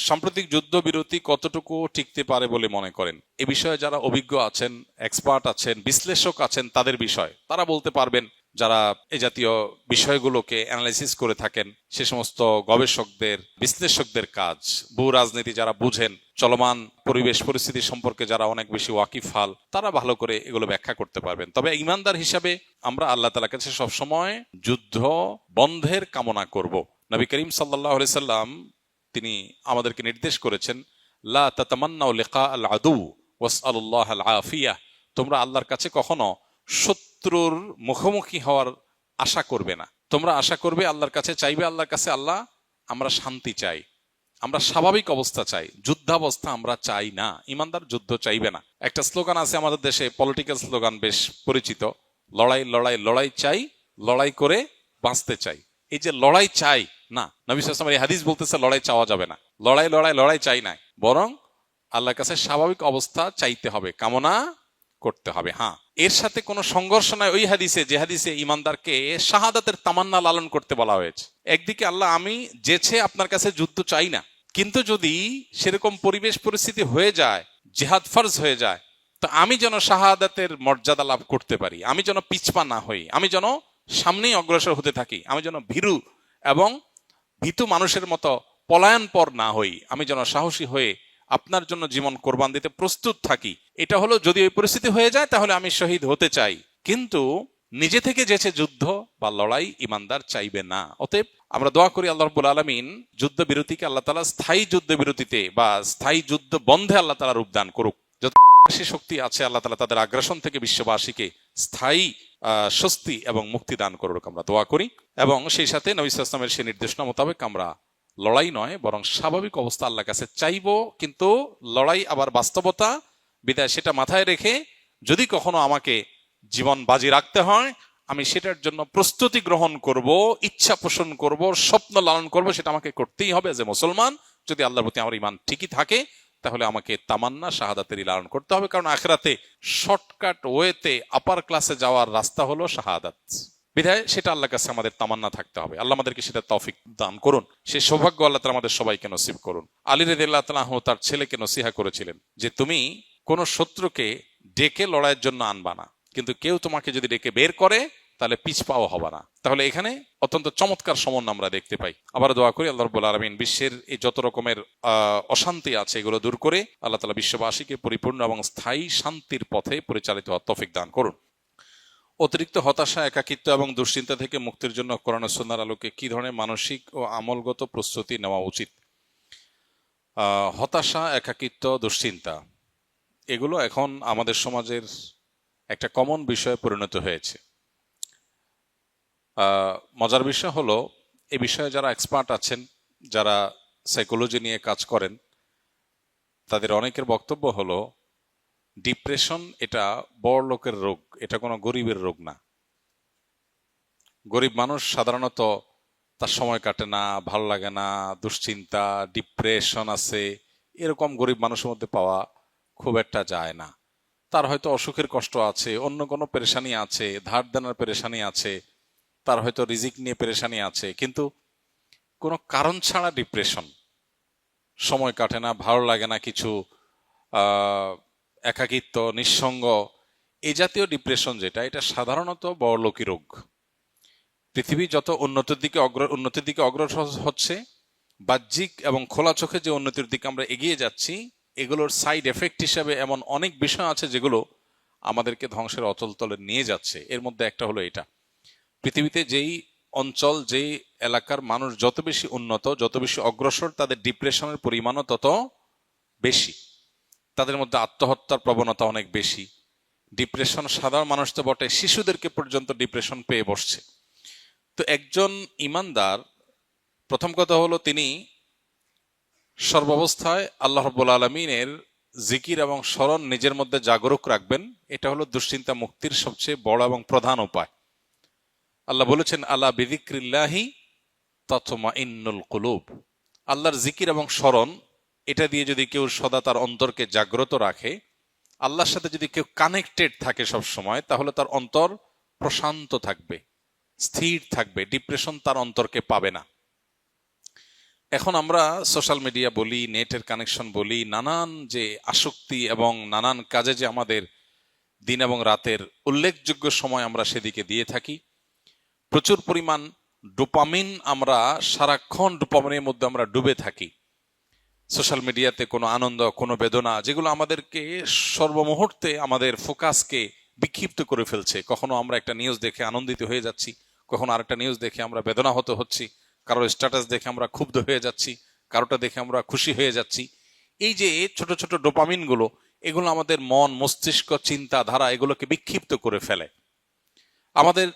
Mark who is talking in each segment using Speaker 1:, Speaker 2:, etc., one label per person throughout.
Speaker 1: সাম্প্রতিক যুদ্ধবিরতি কতটুকু টিকতে পারে বলে মনে করেন? এ বিষয়ে যারা অভিজ্ঞ আছেন, এক্সপার্ট আছেন, বিশ্লেষক আছেন, তাদের বিষয় তারা বলতে পারবেন। যারা এ জাতীয় বিষয়গুলোকে অ্যানালাইসিস করে থাকেন, সে সমস্ত গবেষকদের, বিশ্লেষকদের কাজ। ভূ রাজনীতি যারা বুঝেন, চলমান পরিবেশ পরিস্থিতি সম্পর্কে যারা অনেক বেশি ওয়াকিফাল, তারা ভালো করে এগুলো ব্যাখ্যা করতে পারবেন। তবে ইমানদার হিসাবে আমরা আল্লাহ তাআলার কাছে সবসময় যুদ্ধ বন্ধের কামনা করব। নবী করিম সাল্লাল্লাহু আলাইহি সাল্লাম তিনি আমাদেরকে নির্দেশ করেছেন, লা তাতামান্নাউ লিকা আল আদু ওয়াসআলুল্লাহ আল আফিয়া। তোমরা আল্লাহর কাছে কখনো শত্রুর মুখোমুখি হওয়ার আশা করবে না। তোমরা আশা করবে, আল্লাহর কাছে চাইবে, আল্লাহর কাছে, আল্লাহ আমরা শান্তি চাই, আমরা স্বাভাবিক অবস্থা চাই, যুদ্ধাবস্থা আমরা চাই না। ইমানদার যুদ্ধ চাইবে না। একটা স্লোগান আছে আমাদের দেশে, পলিটিক্যাল স্লোগান, বেশ পরিচিত, লড়াই লড়াই লড়াই চাই, লড়াই করে বাঁচতে চাই। এই যে লড়াই চাই না, নবী সাল্লাল্লাহু আলাইহি ওয়াসাল্লাম এই হাদিস বলতেছে লড়াই চাওয়া যাবে না। লড়াই লড়াই লড়াই চাই না, বরং আল্লাহর কাছে স্বাভাবিক অবস্থা চাইতে হবে, কামনা করতে হবে। হ্যাঁ, এর সাথে কোনো সংঘর্ষ নাই ওই হাদিসে, যে হাদিসে ইমানদারকে শাহাদাতের তামান্না লালন করতে বলা হয়েছে। একদিকে আল্লাহ, আমি যেছে আপনার কাছে যুদ্ধ চাই না, কিন্তু যদি সেরকম পরিবেশ পরিস্থিতি হয়ে যায়, জিহাদ ফরজ হয়ে যায়, তো আমি যেন শাহাদাতের মর্যাদা লাভ করতে পারি, আমি যেন পিছপা না হই, আমি যেন সামনেই অগ্রসর হতে থাকি, আমি যেন ভীরু এবং ভীতু মানুষের মতো পলায়ন পর না হই, আমি যেন সাহসী হয়ে আপনার জন্য জীবন কোরবান দিতে প্রস্তুত থাকি। এটা হলো, যদি ওই পরিস্থিতি হয়ে যায় তাহলে আমি শহীদ হতে চাই, কিন্তু নিজে থেকে যেছে যুদ্ধ বা লড়াই ইমানদার চাইবে না। অতএব আমরা দোয়া করি আল্লাহ রাব্বুল আলামিন যুদ্ধ বিরতিকে আল্লাহ তাআলা স্থায়ী যুদ্ধ বিরতিতে বা স্থায়ী যুদ্ধ বন্ধে আল্লাহ তাআলা রূপদান করুক। যত শক্তি আছে আল্লাহ তাআলা তাদের আগ্রাসন থেকে বিশ্ববাসীকে স্থায়ী স্বস্তি এবং মুক্তি দান করুক, আমরা দোয়া করি। এবং সেই সাথে নবী সাল্লাল্লাহু আলাইহি ওয়াসাল্লামের সেই নির্দেশনা মোতাবেক আমরা লড়াই নয় বরং স্বাভাবিক অবস্থা আল্লাহর কাছে চাইবো, কিন্তু লড়াই আবার বাস্তবতা বিদায়, সেটা মাথায় রেখে যদি কখনো আমাকে জীবন বাজি রাখতে হয়, আমি সেটার জন্য প্রস্তুতি গ্রহণ করব, ইচ্ছা পোষণ করব, স্বপ্ন লালন করব, সেটা আমাকে করতেই হবে। যে মুসলমান, যদি আল্লাহর প্রতি আমার ঈমান ঠিকই থাকে, তাহলে আমাকে তামান্না শাহাদাতেরই লালন করতে হবে। কারণ আখিরাতে শর্টকাট ওয়েতে আপার ক্লাসে যাওয়ার রাস্তা হলো শাহাদাত। বিধায় সেটা আল্লাহর কাছে আমাদের তামান্না থাকতে হবে। আল্লাহ আমাদেরকে সেটা তৌফিক দান করুন, সেই সৌভাগ্য আল্লাহ তাআলা আমাদের সবাইকে নসিব করুন। আলী রাদিয়াল্লাহু তাআলা আনহু তার ছেলেকে নসিহা করেছিলেন যে, তুমি কোন শত্রুকে ডেকে লড়াইয়ের জন্য আনবা না, কিন্তু কেউ তোমাকে যদি ডেকে বের করে তাহলে পিছপাও হবা না। তাহলে এখানে অত্যন্ত চমৎকার সমন্বয় আমরা দেখতে পাই। আবার দোয়া করি আল্লাহ রাব্বুল আলামিন বিশ্বের এই যত রকমের অশান্তি আছে এগুলো দূর করে আল্লাহ তাআলা বিশ্ববাসীকে পরিপূর্ণ এবং স্থায়ী শান্তির পথে পরিচালিত হওয়ার তৌফিক দান করুন। অতিরিক্ত হতাশা, একাকিত্ব এবং দুশ্চিন্তা থেকে মুক্তির জন্য কোরআন ও সুন্নাহর আলোকে কি ধরনের মানসিক ও আমলগত প্রস্তুতি নেওয়া উচিত? হতাশা, একাকিত্ব, দুশ্চিন্তা এগুলো এখন আমাদের সমাজের একটা কমন বিষয়ে পরিণত হয়েছে। মজার বিষয় হলো, এ বিষয়ে যারা এক্সপার্ট আছেন, যারা সাইকোলজি নিয়ে কাজ করেন, তাদের অনেকের বক্তব্য হলো ডিপ্রেশন এটা বড় লোকের রোগ, এটা কোনো গরিবের রোগ না। গরিব মানুষ সাধারণত তার সময় কাটে না, ভালো লাগে না, দুশ্চিন্তা, ডিপ্রেশন আছে, এরকম গরিব মানুষের মধ্যে পাওয়া খুব একটা যায় না। তার হয়তো অসুখের কষ্ট আছে, অন্য কোনো পেরেশানি আছে, ধার দেনার পেরেশানি আছে, তার হয়তো রিজিক নিয়ে পেরেশানি আছে, কিন্তু কোনো কারণ ছাড়া ডিপ্রেশন, সময় কাটে না, ভালো লাগে না কিছু, একাকিত্ব, নিঃসঙ্গ, এই জাতীয় ডিপ্রেশন যেটা, এটা সাধারণত বড়লোকি রোগ। পৃথিবী যত উন্নতির দিকে অগ্রসর হচ্ছে, বাহ্যিক এবং খোলা চোখে যে উন্নতির দিকে আমরা এগিয়ে যাচ্ছি, এগুলোর সাইড এফেক্ট হিসাবে এমন অনেক বিষয় আছে যেগুলো আমাদেরকে ধ্বংসের অতল তলে নিয়ে যাচ্ছে। এর মধ্যে একটা হলো এটা, পৃথিবীতে যেই অঞ্চল, যেই এলাকার মানুষ যত বেশি উন্নত, যত বেশি অগ্রসর, তাদের ডিপ্রেশনের পরিমাণও তত বেশি, তাদের মধ্যে আত্মহত্যার প্রবণতা অনেক বেশি। ডিপ্রেশন সাধারণ মানুষ তো বটে, শিশুদেরকে পর্যন্ত ডিপ্রেশন পেয়ে বসছে। তো একজন ইমানদার, প্রথম কথা হলো তিনি সর্বাবস্থায় আল্লাহ রাব্বুল আলামিনের জিকির এবং স্মরণ নিজের মধ্যে জাগরুক রাখবেন। এটা হলো দুশ্চিন্তা মুক্তির সবচেয়ে বড় এবং প্রধান উপায়। আল্লাহ বলেছেন, আলা বিযিকরিল্লাহি তাতমাইন্নুল কুলুব। আল্লাহর জিকির এবং স্মরণ, এটা দিয়ে যদি কেউ সদা তার অন্তরকে জাগ্রত রাখে, আল্লাহর সাথে যদি কেউ কানেক্টেড থাকে সব সময়, তাহলে তার অন্তর প্রশান্ত থাকবে, স্থির থাকবে, ডিপ্রেশন তার অন্তরকে পাবে না। এখন আমরা সোশ্যাল মিডিয়া বলি, নেটের কানেকশন বলি, নানান যে আসক্তি এবং নানান কাজে যে আমাদের দিন এবং রাতের উল্লেখযোগ্য সময় আমরা সেদিকে দিয়ে থাকি, প্রচুর পরিমাণ ডোপামিন, আমরা সারাক্ষণ ডোপামিনের মধ্যে আমরা ডুবে থাকি। সোশ্যাল মিডিয়াতে কোনো আনন্দ, কোনো বেদনা, যেগুলো আমাদেরকে সর্বমুহূর্তে আমাদের ফোকাসকে বিক্ষিপ্ত করে ফেলছে। কখনো আমরা একটা নিউজ দেখে আনন্দিত হয়ে যাচ্ছি, কখনো আরেকটা নিউজ দেখে আমরা বেদনাহত হচ্ছি, কারোর স্ট্যাটাস দেখে আমরা ক্ষুব্ধ হয়ে যাচ্ছি, কারোটা দেখে আমরা খুশি হয়ে যাচ্ছি। এই যে ছোট ছোট ডোপামিনগুলো, এগুলো আমাদের মন, মস্তিষ্ক, চিন্তা ধারা এগুলোকে বিক্ষিপ্ত করে ফেলে। আমাদের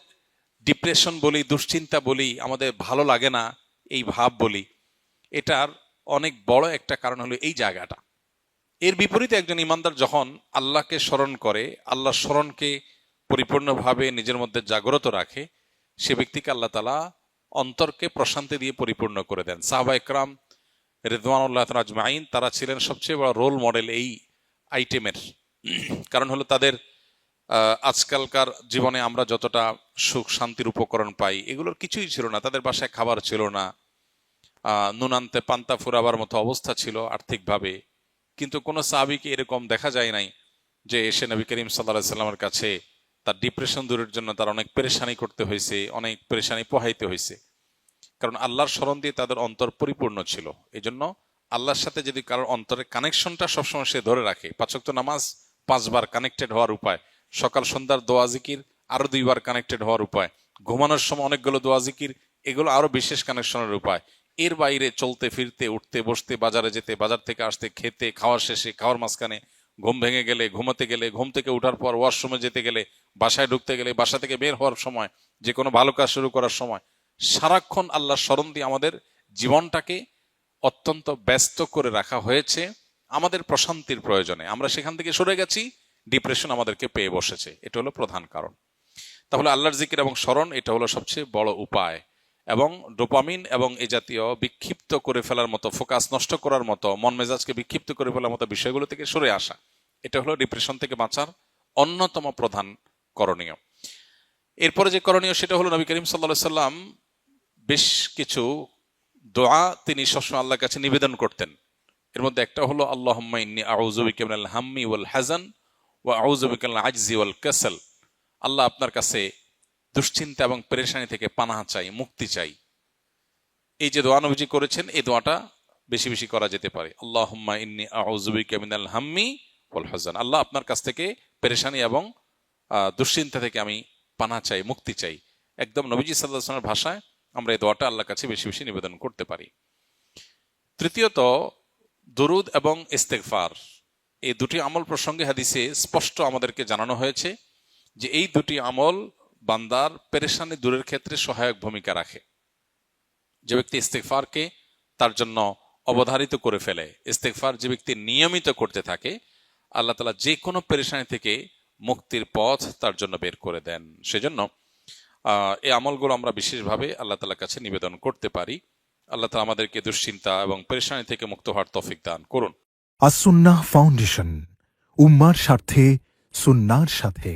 Speaker 1: ডিপ্রেশন বলি, দুশ্চিন্তা বলি, আমাদের ভালো লাগে না এই ভাব বলি, এটার অনেক বড় একটা কারণ হলো এই জায়গাটা। এর বিপরীতে একজন ইমানদার যখন আল্লাহকে স্মরণ করে, আল্লাহর স্মরণকে পরিপূর্ণভাবে নিজের মধ্যে জাগ্রত রাখে, সে ব্যক্তিকে আল্লাহ তাআলা অন্তরকে প্রশান্তি দিয়ে পরিপূর্ণ করে দেন। সাহাবা ইকরাম রিদওয়ানুল্লাহ আজমাইন, তারা ছিলেন সবচেয়ে বড় রোল মডেল এই আইটেমের। কারণ হলো তাদের আজকালকার জীবনে আমরা যতটা সুখ শান্তির উপকরণ পাই, এগুলোর কিছুই ছিল না। তাদের বাসায় খাবার ছিল না, নুন আনতে পান্তা ফুরাবার মতো অবস্থা ছিল আর্থিকভাবে। কিন্তু কোনো সাহাবীকে এরকম দেখা যায় নাই যে এসে নবী করিম সাল্লাল্লাহু আলাইহি সাল্লামের কাছে তার ডিপ্রেশন দূরের জন্য তার অনেক পেরেশানি করতে হয়েছে, অনেক পেরেশানি পোহাইতে হয়েছে। কারণ আল্লাহর স্মরণ দিয়ে তাদের অন্তর পরিপূর্ণ ছিল। এই জন্য আল্লাহর সাথে যদি কারোর অন্তরের কানেকশনটা সবসময় সে ধরে রাখে, 5 ওয়াক্ত নামাজ 5 বার কানেক্টেড হওয়ার উপায়, সকাল সন্ধ্যার দোয়া জিকির আরো 2 বার কানেক্টেড হওয়ার উপায়, ঘুমানোর সময় অনেকগুলো দোয়া জিকির, এগুলো আরো বিশেষ কানেকশনের উপায়। এর বাইরে চলতে ফিরতে, উঠতে বসতে, বাজারে যেতে, বাজার থেকে আসতে, খেতে, খাওয়ার শেষে, খাওয়ার মাঝখানে, ঘুম ভেঙে গেলে, ঘুমাতে গেলে, ঘুম থেকে ওঠার পর, ওয়াশরুমে যেতে গেলে, বাসায় ঢুকতে গেলে, বাসা থেকে বের হওয়ার সময়, যে কোনো ভালো কাজ শুরু করার সময়, সারাক্ষণ আল্লাহর স্মরণ দিয়ে আমাদের জীবনটাকে অত্যন্ত ব্যস্ত করে রাখা হয়েছে আমাদের প্রশান্তির প্রয়োজনে। আমরা সেখান থেকে সরে গেছি, ডিপ্রেশন আমাদেরকে পেয়ে বসেছে। এটা হলো প্রধান কারণ। তাহলে আল্লাহর জিকির এবং স্মরণ এটা হলো সবচেয়ে বড় উপায়। এবং ডোপামিন এবং এই জাতীয় বিক্ষিপ্ত করে ফেলার মতো, ফোকাস নষ্ট করার মতো, মন মেজাজকে বিক্ষিপ্ত করে ফেলার মতো বিষয়গুলো থেকে সরে আসা, এটা হলো ডিপ্রেশন থেকে বাঁচার অন্যতম প্রধান করণীয়। এরপরে যে করণীয় সেটা হলো নবী করিম সাল্লাল্লাহু আলাইহি সাল্লাম বেশ কিছু দোয়া তিনি সবসময় আল্লাহর কাছে নিবেদন করতেন। এর মধ্যে একটা হলো আল্লাহুম্মা ইন্নী আউযু বিকা মিনাল হাম্মি ওয়াল হাযান ওয়া আউযু বিকা মিনাল আজজি ওয়াল কাসাল। আল্লাহ, আপনার কাছে দুশ্চিন্তা এবং পেরেশানি থেকে পানাহ চাই, মুক্তি চাই। এই যে দোয়া নবীজি করেছেন, এই দোয়াটা বেশি বেশি করা যেতে পারে। আল্লাহুম্মা ইন্নী আউযু বিকা মিনাল হাম্মি ওয়াল হাযান। আল্লাহ, আপনার কাছ থেকে পেরেশানি এবং দুশ্চিন্তা থেকে আমি পানাহ চাই, মুক্তি চাই। একদম নবীজি সাল্লাল্লাহু আলাইহি ওয়াসাল্লামের ভাষায় আমরা এই দোয়াটা আল্লাহর কাছে বেশি বেশি নিবেদন করতে পারি। তৃতীয়ত, দুরুদ এবং ইস্তেগফার, এই দুটি আমল প্রসঙ্গে হাদিসে স্পষ্ট আমাদেরকে জানানো হয়েছে যে এই দুটি আমল বান্দার পেরেশানি দূরের ক্ষেত্রে সহায়ক ভূমিকা রাখে। যে ব্যক্তি ইস্তেগফারকে তার জন্য অবধারিত করে ফেলে, ইস্তেগফার যে ব্যক্তি নিয়মিত করতে থাকে, আল্লাহ তাআলা যে কোনো পেরেশানি থেকে মুক্তির পথ তার জন্য বের করে দেন। সেজন্য এই আমলগুলো আমরা বিশেষভাবে আল্লাহ তাআলার কাছে নিবেদন করতে পারি। আল্লাহ তাআলা আমাদেরকে দুশ্চিন্তা এবং পেরেশানি থেকে মুক্ত হওয়ার তৌফিক দান করুন।
Speaker 2: আসুন্নাহ ফাউন্ডেশন, উম্মার স্বার্থে সুন্নাহর সাথে।